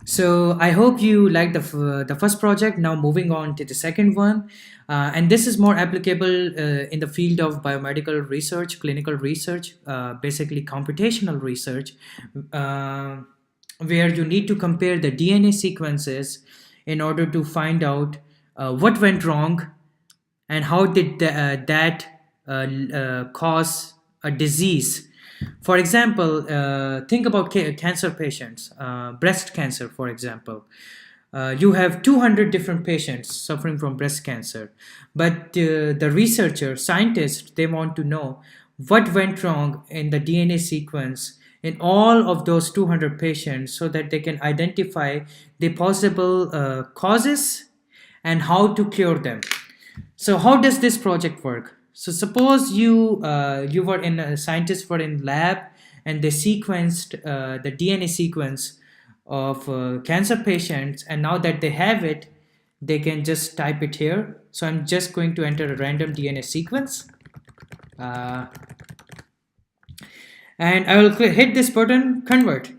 So I hope you liked the first project. Now moving on to the second one, and this is more applicable in the field of biomedical research, clinical research, basically computational research, uh, where you need to compare the DNA sequences in order to find out what went wrong and how did that cause a disease. For example, think about cancer patients, breast cancer, for example. You have 200 different patients suffering from breast cancer, but the researcher, scientists, they want to know what went wrong in the DNA sequence in all of those 200 patients so that they can identify the possible causes and how to cure them. So how does this project work? So suppose you were in a scientists were in lab and they sequenced the DNA sequence of cancer patients, and now that they have it, they can just type it here. So I'm just going to enter a random DNA sequence, uh, and I will hit this button, convert.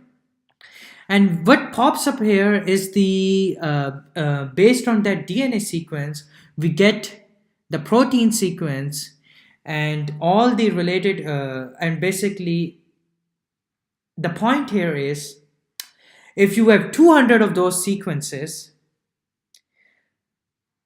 And what pops up here is the based on that DNA sequence, we get the protein sequence and all the related, and basically the point here is if you have 200 of those sequences,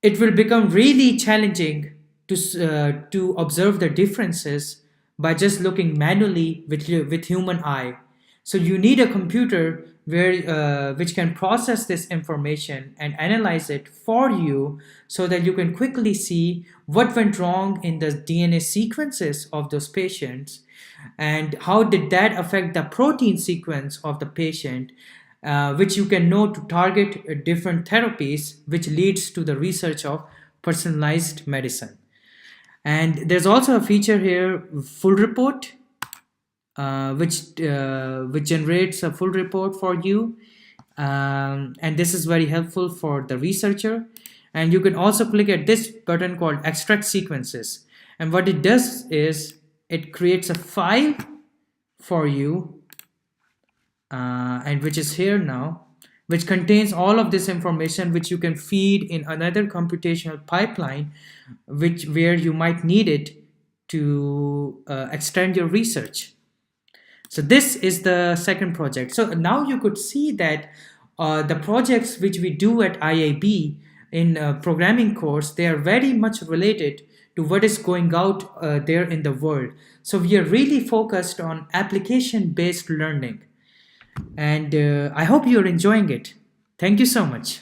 it will become really challenging to observe the differences by just looking manually with human eye. So you need a computer where which can process this information and analyze it for you so that you can quickly see what went wrong in the DNA sequences of those patients and how did that affect the protein sequence of the patient, which you can know to target different therapies, which leads to the research of personalized medicine. And there's also a feature here, full report, which generates a full report for you, and this is very helpful for the researcher. And you can also click at this button called extract sequences, and what it does is it creates a file for you, and which is here now, which contains all of this information which you can feed in another computational pipeline, which where you might need it to extend your research. So this is the second project. So now you could see that the projects which we do at IAB in programming course, they are very much related to what is going out there in the world. So we are really focused on application based learning, and I hope you're enjoying it. Thank you so much.